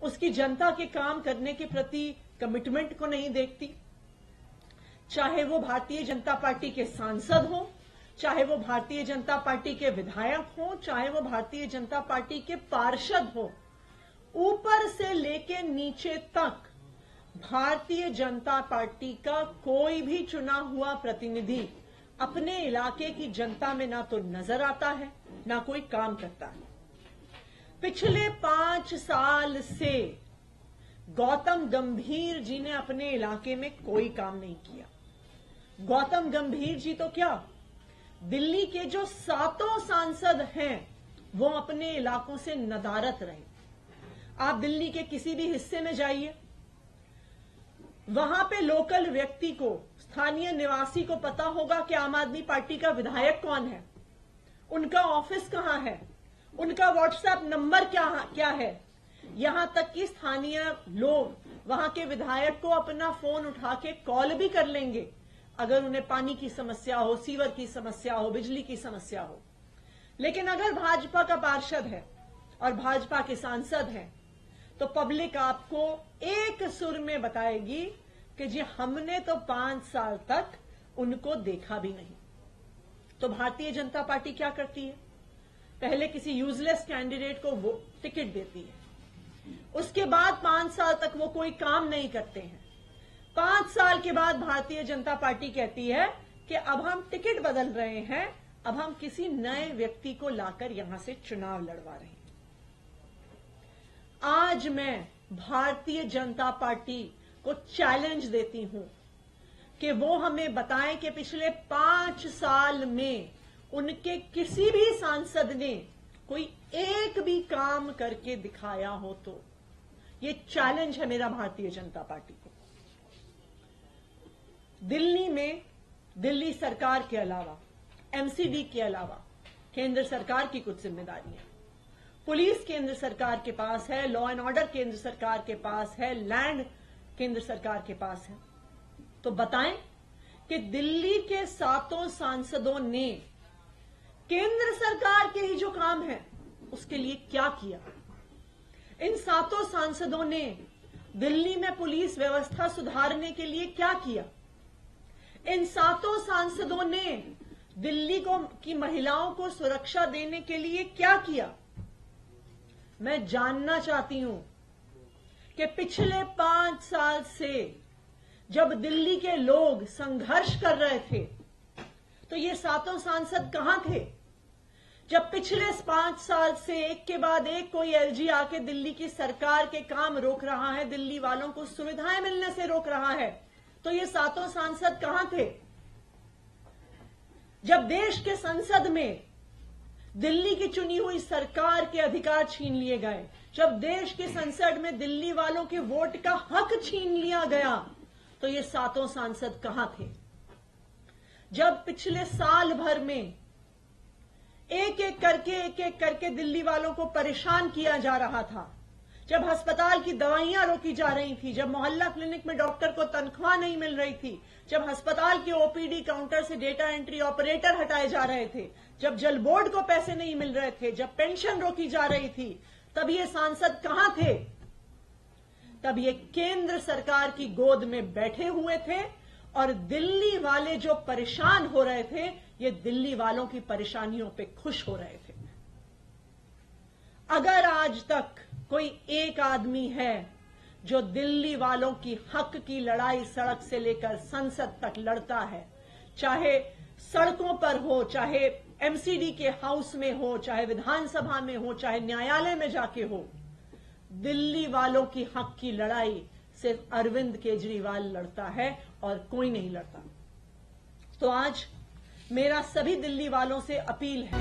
उसकी जनता के काम करने के प्रति कमिटमेंट को नहीं देखती। चाहे वो भारतीय जनता पार्टी के सांसद हो, चाहे वो भारतीय जनता पार्टी के विधायक हो, चाहे वो भारतीय जनता पार्टी के पार्षद हो, ऊपर से लेके नीचे तक भारतीय जनता पार्टी का कोई भी चुना हुआ प्रतिनिधि अपने इलाके की जनता में ना तो नजर आता है, ना कोई काम करता है। पिछले 5 साल से गौतम गंभीर जी ने अपने इलाके में कोई काम नहीं किया। गौतम गंभीर जी तो क्या, दिल्ली के जो 7 सांसद हैं वो अपने इलाकों से नदारत रहे। आप दिल्ली के किसी भी हिस्से में जाइए, वहां पे लोकल व्यक्ति को, स्थानीय निवासी को पता होगा कि आम आदमी पार्टी का विधायक कौन है, उनका ऑफिस कहां है, उनका व्हाट्सएप नंबर क्या है। यहां तक कि स्थानीय लोग वहां के विधायक को अपना फोन उठा के कॉल भी कर लेंगे अगर उन्हें पानी की समस्या हो, सीवर की समस्या हो, बिजली की समस्या हो। लेकिन अगर भाजपा का पार्षद है और भाजपा के सांसद हैं तो पब्लिक आपको एक सुर में बताएगी कि जी हमने तो 5 साल तक उनको देखा भी नहीं। तो भारतीय जनता पार्टी क्या करती है, पहले किसी यूजलेस कैंडिडेट को वो टिकट देती है, उसके बाद 5 साल तक वो कोई काम नहीं करते हैं। 5 साल के बाद भारतीय जनता पार्टी कहती है कि अब हम टिकट बदल रहे हैं, अब हम किसी नए व्यक्ति को लाकर यहां से चुनाव लड़वा रहे हैं। आज मैं भारतीय जनता पार्टी को चैलेंज देती हूं कि वो हमें बताएं कि पिछले 5 साल में उनके किसी भी सांसद ने कोई एक भी काम करके दिखाया हो। तो ये चैलेंज है मेरा भारतीय जनता पार्टी को। दिल्ली में दिल्ली सरकार के अलावा, एमसीडी के अलावा केंद्र सरकार की कुछ जिम्मेदारियां, पुलिस केंद्र सरकार के पास है, लॉ एंड ऑर्डर केंद्र सरकार के पास है, लैंड केंद्र सरकार के पास है। तो बताएं कि दिल्ली के 7 सांसदों ने केंद्र सरकार के ही जो काम है उसके लिए क्या किया। इन 7 सांसदों ने दिल्ली में पुलिस व्यवस्था सुधारने के लिए क्या किया। इन 7 सांसदों ने दिल्ली की महिलाओं को सुरक्षा देने के लिए क्या किया। मैं जानना चाहती हूं कि पिछले 5 साल से जब दिल्ली के लोग संघर्ष कर रहे थे तो ये 7 सांसद कहां थे। जब पिछले 5 साल से एक के बाद एक कोई एलजी आके दिल्ली की सरकार के काम रोक रहा है, दिल्ली वालों को सुविधाएं मिलने से रोक रहा है, तो ये 7 सांसद कहां थे। जब देश के संसद में दिल्ली की चुनी हुई सरकार के अधिकार छीन लिए गए, जब देश के संसद में दिल्ली वालों के वोट का हक छीन लिया गया, तो ये 7 सांसद कहां थे। जब पिछले साल भर में एक एक करके दिल्ली वालों को परेशान किया जा रहा था, जब अस्पताल की दवाइयां रोकी जा रही थी, जब मोहल्ला क्लिनिक में डॉक्टर को तनख्वाह नहीं मिल रही थी, जब अस्पताल के ओपीडी काउंटर से डेटा एंट्री ऑपरेटर हटाए जा रहे थे, जब जल बोर्ड को पैसे नहीं मिल रहे थे, जब पेंशन रोकी जा रही थी, तब ये सांसद कहां थे। तब ये केंद्र सरकार की गोद में बैठे हुए थे और दिल्ली वाले जो परेशान हो रहे थे, ये दिल्ली वालों की परेशानियों पे खुश हो रहे थे। अगर आज तक कोई एक आदमी है जो दिल्ली वालों की हक की लड़ाई सड़क से लेकर संसद तक लड़ता है, चाहे सड़कों पर हो, चाहे एमसीडी के हाउस में हो, चाहे विधानसभा में हो, चाहे न्यायालय में जाके हो, दिल्ली वालों की हक की लड़ाई सिर्फ अरविंद केजरीवाल लड़ता है और कोई नहीं लड़ता। तो आज मेरा सभी दिल्ली वालों से अपील है